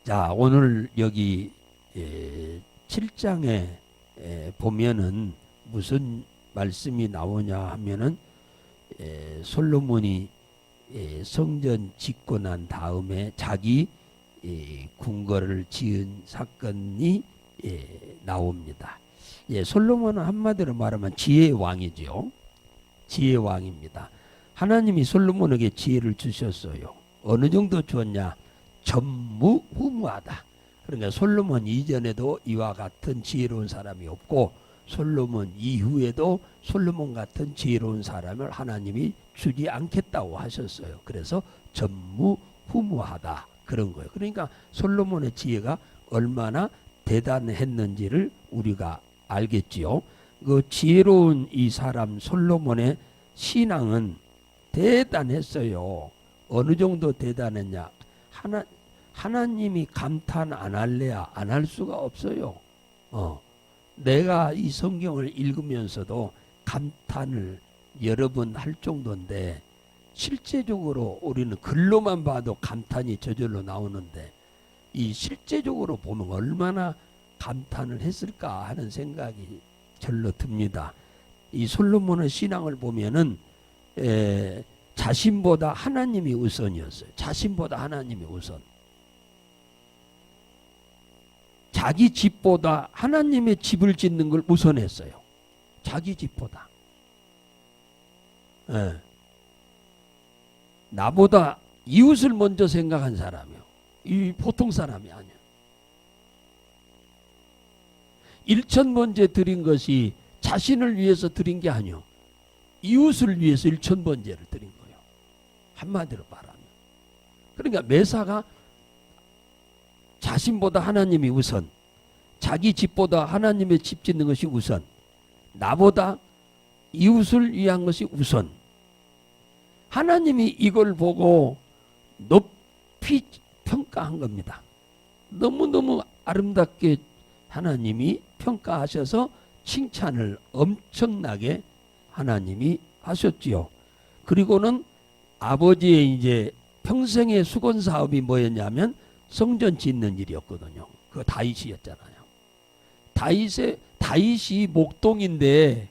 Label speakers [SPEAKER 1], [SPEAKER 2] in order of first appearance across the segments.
[SPEAKER 1] 자, 오늘 여기 7장에 보면은 무슨 말씀이 나오냐 하면은 솔로몬이 성전 짓고 난 다음에 자기 궁궐을 지은 사건이 나옵니다. 솔로몬은 한마디로 말하면 지혜의 왕이죠. 지혜의 왕입니다. 하나님이 솔로몬에게 지혜를 주셨어요. 어느 정도 주었냐? 전무후무하다. 그러니까 솔로몬 이전에도 이와 같은 지혜로운 사람이 없고 솔로몬 이후에도 솔로몬 같은 지혜로운 사람을 하나님이 주지 않겠다고 하셨어요. 그래서 전무후무하다 그런 거예요. 그러니까 솔로몬의 지혜가 얼마나 대단했는지를 우리가 알겠지요. 그 지혜로운 이 사람 솔로몬의 신앙은 대단했어요. 어느 정도 대단했냐? 하나님이 감탄 안 할래야 안 할 수가 없어요. 내가 이 성경을 읽으면서도 감탄을 여러 번 할 정도인데 실제적으로 우리는 글로만 봐도 감탄이 저절로 나오는데 이 실제적으로 보면 얼마나 감탄을 했을까 하는 생각이 절로 듭니다. 이 솔로몬의 신앙을 보면은 자신보다 하나님이 우선이었어요. 자신보다 하나님이 우선. 자기 집보다 하나님의 집을 짓는 걸 우선했어요. 자기 집보다. 나보다 이웃을 먼저 생각한 사람이요. 이 보통 사람이 아니야. 일천번제 드린 것이 자신을 위해서 드린 게 아니요. 이웃을 위해서 일천번제를 드린 거예요. 한마디로 말하면. 그러니까 매사가 자신보다 하나님이 우선, 자기 집보다 하나님의 집 짓는 것이 우선, 나보다 이웃을 위한 것이 우선. 하나님이 이걸 보고 높이 평가한 겁니다. 너무너무 아름답게 하나님이 평가하셔서 칭찬을 엄청나게 하나님이 하셨지요. 그리고는 아버지의 이제 평생의 수건 사업이 뭐였냐면 성전 짓는 일이었거든요. 그 다윗이었잖아요. 다윗이 목동인데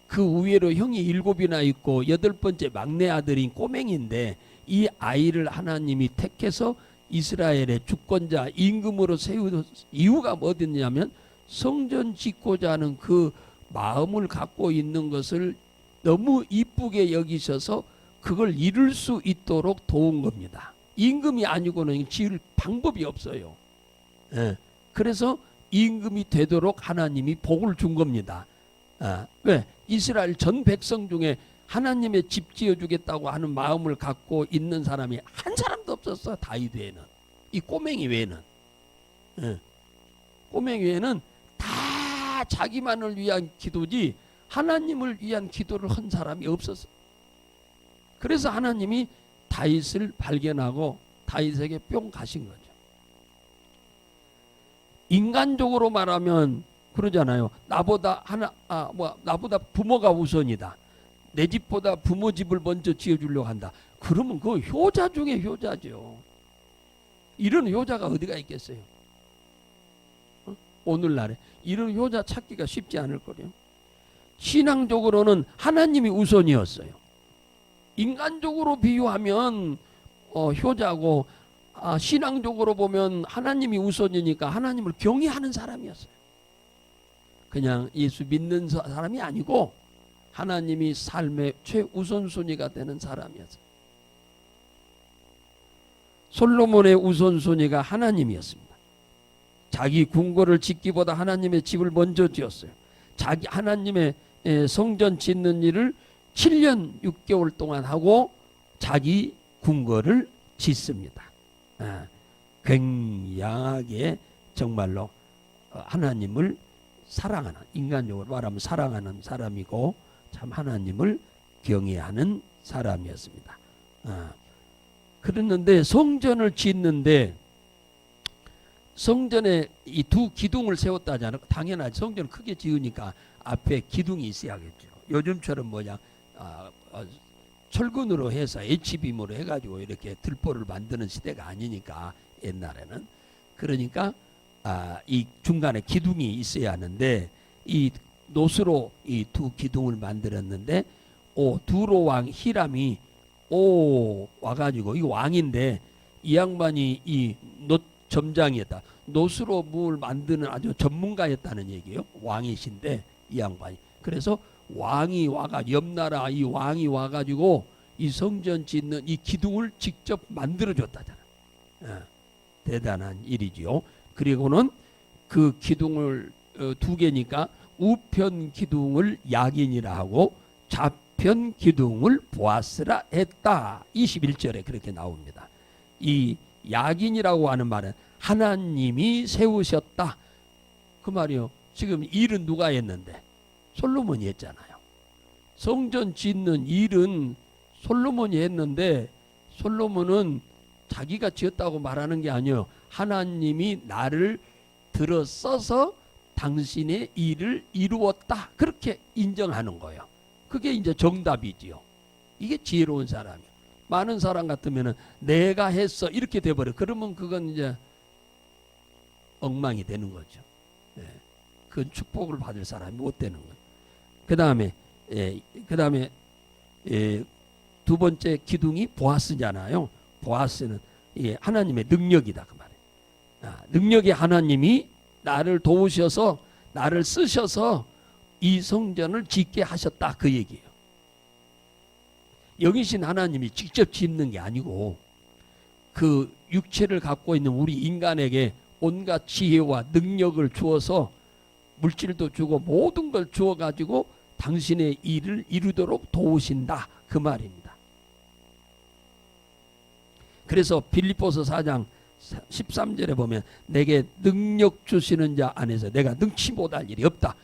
[SPEAKER 1] 그 우회로 형이 7이나 있고 8번째 막내 아들인 꼬맹인데 이 아이를 하나님이 택해서 이스라엘의 주권자 임금으로 세운 이유가 뭐였냐면 성전 짓고자 하는 그 마음을 갖고 있는 것을 너무 이쁘게 여기셔서 그걸 이룰 수 있도록 도운 겁니다. 임금이 아니고는 지을 방법이 없어요. 그래서 임금이 되도록 하나님이 복을 준 겁니다. 왜? 이스라엘 전 백성 중에 하나님의 집 지어주겠다고 하는 마음을 갖고 있는 사람이 한 사람도 없었어. 다윗 외에는. 이 꼬맹이 외에는. 꼬맹이 외에는 다 자기만을 위한 기도지 하나님을 위한 기도를 한 사람이 없었어. 그래서 하나님이 다윗을 발견하고 다윗에게 뿅 가신 거죠. 인간적으로 말하면 그러잖아요. 나보다 나보다 부모가 우선이다. 내 집보다 부모 집을 먼저 지어주려고 한다. 그러면 그 효자 중에 효자죠. 이런 효자가 어디가 있겠어요? 오늘날에 이런 효자 찾기가 쉽지 않을 거예요. 신앙적으로는 하나님이 우선이었어요. 인간적으로 비유하면 효자고 신앙적으로 보면 하나님이 우선이니까 하나님을 경외하는 사람이었어요. 그냥 예수 믿는 사람이 아니고 하나님이 삶의 최우선순위가 되는 사람이었어요. 솔로몬의 우선순위가 하나님이었습니다. 자기 궁궐을 짓기보다 하나님의 집을 먼저 지었어요. 자기 하나님의 성전 짓는 일을 7년 6개월 동안 하고 자기 궁궐을 짓습니다. 굉장하게 정말로 하나님을 사랑하는, 인간적으로 말하면 사랑하는 사람이고 참 하나님을 경외하는 사람이었습니다. 그랬는데 성전을 짓는데 성전에 이 두 기둥을 세웠다잖아요. 당연하지. 성전을 크게 지으니까 앞에 기둥이 있어야겠죠. 요즘처럼 철근으로 해서 H빔으로 해가지고 이렇게 들보를 만드는 시대가 아니니까 옛날에는 그러니까 이 중간에 기둥이 있어야 하는데 이 노스로 이 두 기둥을 만들었는데 두로 왕 히람이 와가지고 이 왕인데 이 양반이 이 점장이었다. 노스로 뭘 만드는 아주 전문가였다는 얘기예요. 왕이신데 이 양반이. 그래서 왕이 옆나라 이 왕이 와가지고 이 성전 짓는 이 기둥을 직접 만들어줬다잖아. 대단한 일이지요. 그리고는 그 기둥을 두 개니까 우편 기둥을 야긴이라 하고 좌편 기둥을 보아스라 했다. 21절에 그렇게 나옵니다. 이 야긴이라고 하는 말은 하나님이 세우셨다. 그 말이요. 지금 일은 누가 했는데? 솔로몬이 했잖아요. 성전 짓는 일은 솔로몬이 했는데 솔로몬은 자기가 지었다고 말하는 게 아니에요. 하나님이 나를 들어 써서 당신의 일을 이루었다. 그렇게 인정하는 거예요. 그게 이제 정답이지요. 이게 지혜로운 사람이에요. 많은 사람 같으면 내가 했어 이렇게 돼버려. 그러면 그건 이제 엉망이 되는 거죠. 그건 축복을 받을 사람이 못 되는 거예요. 그 다음에 두 번째 기둥이 보아스잖아요. 보아스는 하나님의 능력이다 그 말이에요. 능력의 하나님이 나를 도우셔서 나를 쓰셔서 이 성전을 짓게 하셨다 그 얘기예요. 영이신 하나님이 직접 짓는 게 아니고 그 육체를 갖고 있는 우리 인간에게 온갖 지혜와 능력을 주어서 물질도 주고 모든 걸 주어가지고 당신의 일을 이루도록 도우신다 그 말입니다. 그래서 빌립보서 4장 13절에 보면 내게 능력 주시는 자 안에서 내가 능치 못할 일이 없다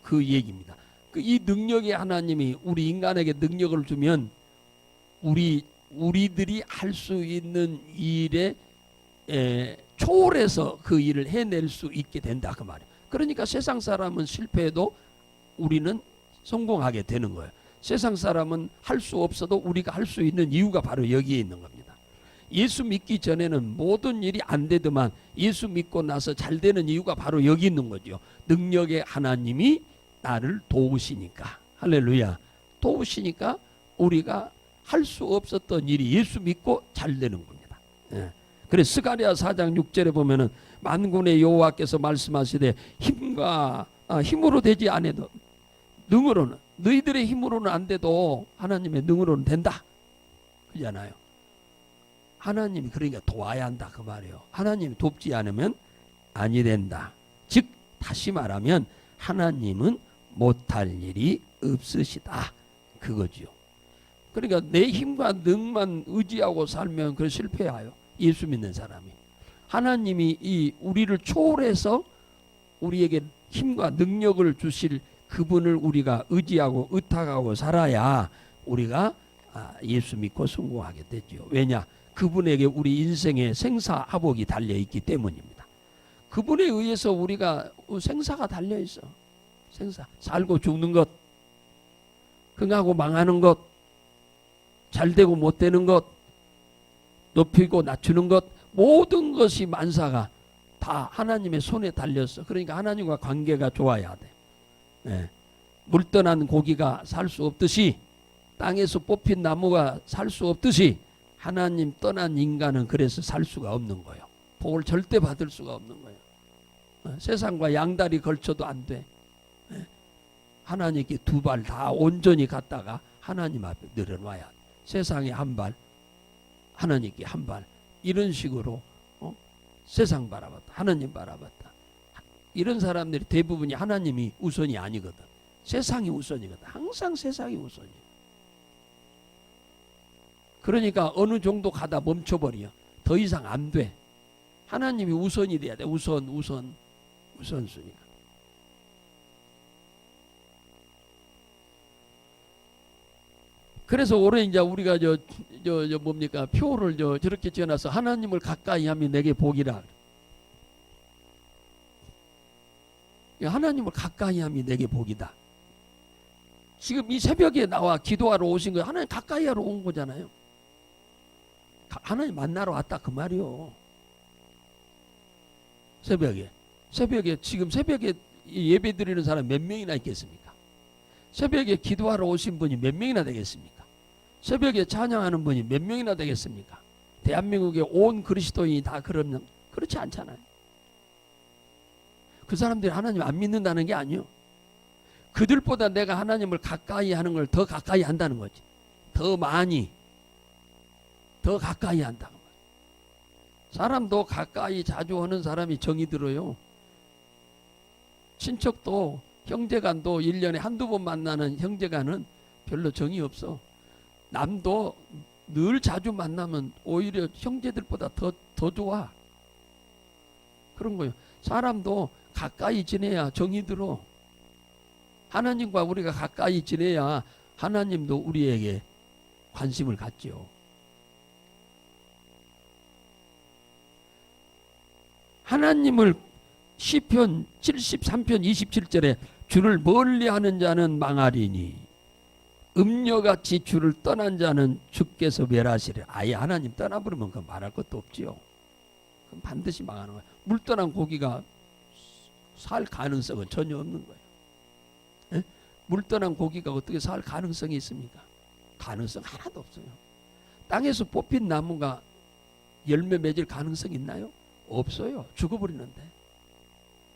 [SPEAKER 1] 그 얘기입니다. 이 능력의 하나님이 우리 인간에게 능력을 주면 우리들이 할 수 있는 일에 초월해서 그 일을 해낼 수 있게 된다 그 말이에요. 그러니까 세상 사람은 실패해도 우리는 성공하게 되는 거예요. 세상 사람은 할 수 없어도 우리가 할 수 있는 이유가 바로 여기에 있는 겁니다. 예수 믿기 전에는 모든 일이 안 되더만 예수 믿고 나서 잘 되는 이유가 바로 여기 있는 거죠. 능력의 하나님이 나를 도우시니까. 할렐루야. 도우시니까 우리가 할 수 없었던 일이 예수 믿고 잘 되는 겁니다. 그래서 스가랴 4장 6절에 보면은 만군의 여호와께서 말씀하시되 힘으로 되지 않아도 능으로는 너희들의 힘으로는 안 돼도 하나님의 능으로는 된다. 그잖아요. 하나님이 그러니까 도와야 한다 그 말이에요. 하나님이 돕지 않으면 아니 된다. 즉 다시 말하면 하나님은 못할 일이 없으시다 그거지요. 그러니까 내 힘과 능만 의지하고 살면 그 실패해요. 예수 믿는 사람이. 하나님이 우리를 초월해서 우리에게 힘과 능력을 주실 그분을 우리가 의지하고 의탁하고 살아야 우리가 예수 믿고 성공하게 되죠. 왜냐? 그분에게 우리 인생의 생사하복이 달려있기 때문입니다. 그분에 의해서 우리가 생사가 달려있어. 생사. 살고 죽는 것, 흥하고 망하는 것, 잘되고 못되는 것, 높이고 낮추는 것, 모든 것이 만사가 다 하나님의 손에 달렸어. 그러니까 하나님과 관계가 좋아야 돼. 물 떠난 고기가 살 수 없듯이 땅에서 뽑힌 나무가 살 수 없듯이 하나님 떠난 인간은 그래서 살 수가 없는 거예요. 복을 절대 받을 수가 없는 거예요. 세상과 양다리 걸쳐도 안 돼. 하나님께 두 발 다 온전히 갔다가 하나님 앞에 늘어놔야 돼. 세상에 한 발, 하나님께 한 발. 이런 식으로 세상 바라봤다. 하나님 바라봤다. 이런 사람들이 대부분이 하나님이 우선이 아니거든. 세상이 우선이거든. 항상 세상이 우선이야. 그러니까 어느 정도 가다 멈춰버려. 더 이상 안 돼. 하나님이 우선이 돼야 돼. 우선순위가. 그래서 올해 이제 우리가 뭡니까? 표를 저렇게 지어놔서 하나님을 가까이 하면 내게 복이라. 하나님을 가까이 하면 내게 복이다. 지금 이 새벽에 나와 기도하러 오신 거예요. 하나님 가까이 하러 온 거잖아요. 하나님 만나러 왔다 그 말이요. 새벽에 지금 새벽에 예배 드리는 사람 몇 명이나 있겠습니까? 새벽에 기도하러 오신 분이 몇 명이나 되겠습니까? 새벽에 찬양하는 분이 몇 명이나 되겠습니까? 대한민국의 온 그리스도인이 다 그렇지 않잖아요. 그 사람들이 하나님 안 믿는다는 게 아니요. 그들보다 내가 하나님을 가까이 하는 걸 더 가까이 한다는 거지. 더 많이, 더 가까이 한다는 거예요. 사람도 가까이 자주 하는 사람이 정이 들어요. 친척도 형제간도 1년에 한두 번 만나는 형제간은 별로 정이 없어. 남도 늘 자주 만나면 오히려 형제들보다 더 좋아. 그런 거예요. 사람도 가까이 지내야 정이 들어. 하나님과 우리가 가까이 지내야 하나님도 우리에게 관심을 갖죠. 하나님을 시편 73편 27절에 주를 멀리하는 자는 망하리니 음녀같이 주를 떠난 자는 주께서 멸하시리라. 아예 하나님 떠나버리면 그 말할 것도 없지요. 그럼 반드시 망하는 거예요. 물 떠난 고기가 살 가능성은 전혀 없는 거예요. 에? 물 떠난 고기가 어떻게 살 가능성이 있습니까? 가능성 하나도 없어요. 땅에서 뽑힌 나무가 열매 맺을 가능성 있나요? 없어요. 죽어버리는데.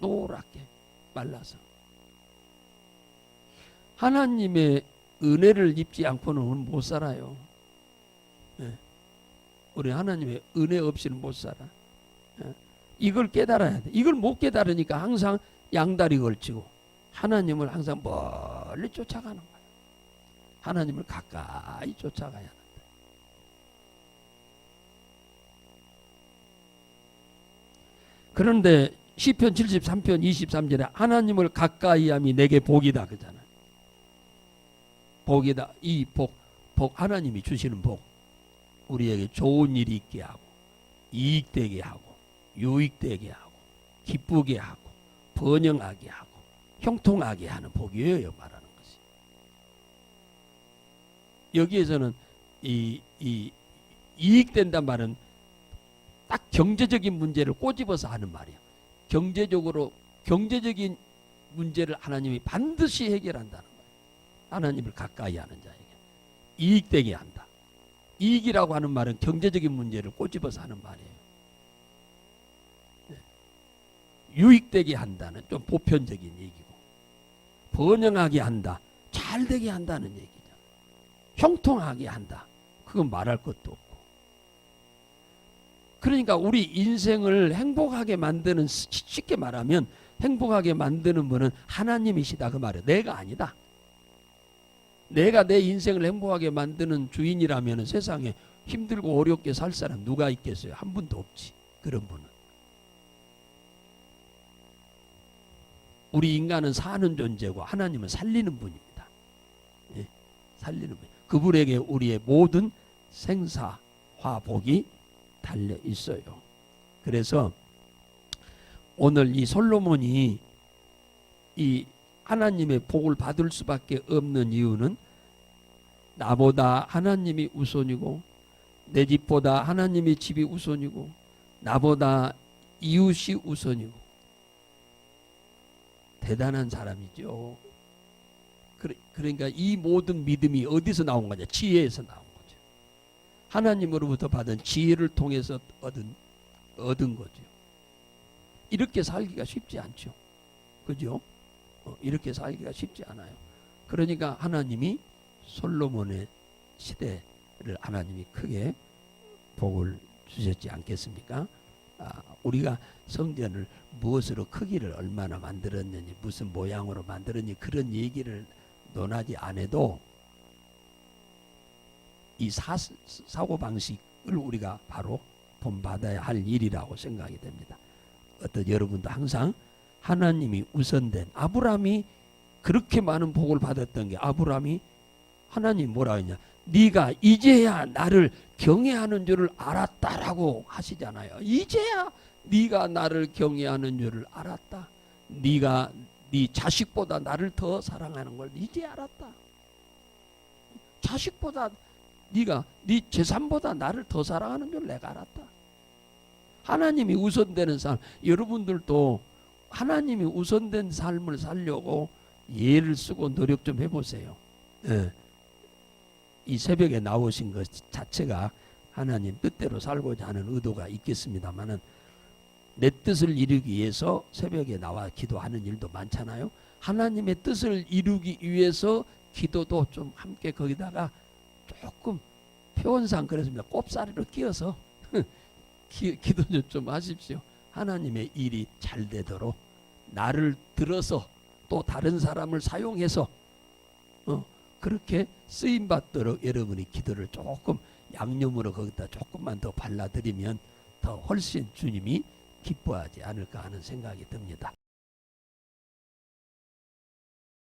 [SPEAKER 1] 노랗게 말라서. 하나님의 은혜를 입지 않고는 못 살아요. 네. 우리 하나님의 은혜 없이는 못 살아. 네. 이걸 깨달아야 돼. 이걸 못 깨달으니까 항상 양다리 걸치고 하나님을 항상 멀리 쫓아가는 거야. 하나님을 가까이 쫓아가야 한다. 그런데 시편 73편 23절에 하나님을 가까이 함이 내게 복이다 그러잖아요. 복이다. 이 복 하나님이 주시는 복. 우리에게 좋은 일이 있게 하고 이익되게 하고 유익되게 하고 기쁘게 하고 번영하게 하고 형통하게 하는 복이에요. 말하는 것이. 여기에서는 이 이익된단 말은 딱 경제적인 문제를 꼬집어서 하는 말이에요. 경제적인 문제를 하나님이 반드시 해결한다는 거예요. 하나님을 가까이 하는 자에게 이익되게 한다. 이익이라고 하는 말은 경제적인 문제를 꼬집어서 하는 말이에요. 네. 유익되게 한다는 좀 보편적인 얘기고, 번영하게 한다, 잘되게 한다는 얘기죠. 형통하게 한다, 그건 말할 것도 없고. 그러니까 우리 인생을 행복하게 만드는, 쉽게 말하면 행복하게 만드는 분은 하나님이시다 그 말이에요. 내가 아니다. 내가 내 인생을 행복하게 만드는 주인이라면 세상에 힘들고 어렵게 살 사람 누가 있겠어요? 한 분도 없지. 그런 분은. 우리 인간은 사는 존재고 하나님은 살리는 분입니다. 예, 살리는 분. 그분에게 우리의 모든 생사화 복이 달려 있어요. 그래서 오늘 이 솔로몬이 이 하나님의 복을 받을 수밖에 없는 이유는 나보다 하나님이 우선이고 내 집보다 하나님의 집이 우선이고 나보다 이웃이 우선이고 대단한 사람이죠. 그러니까 이 모든 믿음이 어디서 나온 거냐? 지혜에서 나온 거죠. 하나님으로부터 받은 지혜를 통해서 얻은 거죠. 이렇게 살기가 쉽지 않죠. 그죠? 이렇게 살기가 쉽지 않아요. 그러니까 하나님이 솔로몬의 시대를 하나님이 크게 복을 주셨지 않겠습니까? 우리가 성전을 무엇으로 크기를 얼마나 만들었느니 무슨 모양으로 만들었니 그런 얘기를 논하지 않아도 이 사고방식을 우리가 바로 본받아야 할 일이라고 생각이 됩니다. 어떤 여러분도 항상 하나님이 우선된 아브라함이 그렇게 많은 복을 받았던 게 아브라함이 하나님 뭐라 했냐? 네가 이제야 나를 경외하는 줄을 알았다라고 하시잖아요. 이제야 네가 나를 경외하는 줄을 알았다. 네가 네 자식보다 나를 더 사랑하는 걸 이제 알았다. 자식보다 네가 네 재산보다 나를 더 사랑하는 줄 내가 알았다. 하나님이 우선되는 삶. 여러분들도 하나님이 우선된 삶을 살려고 예를 쓰고 노력 좀 해보세요. 예. 이 새벽에 나오신 것 자체가 하나님 뜻대로 살고자 하는 의도가 있겠습니다만은 내 뜻을 이루기 위해서 새벽에 나와 기도하는 일도 많잖아요. 하나님의 뜻을 이루기 위해서 기도도 좀 함께 거기다가 조금 표현상 그랬습니다. 꼽사리로 끼워서 기도 좀 하십시오. 하나님의 일이 잘 되도록 나를 들어서 또 다른 사람을 사용해서 그렇게 쓰임 받도록 여러분이 기도를 조금 양념으로 거기다 조금만 더 발라드리면 더 훨씬 주님이 기뻐하지 않을까 하는 생각이 듭니다.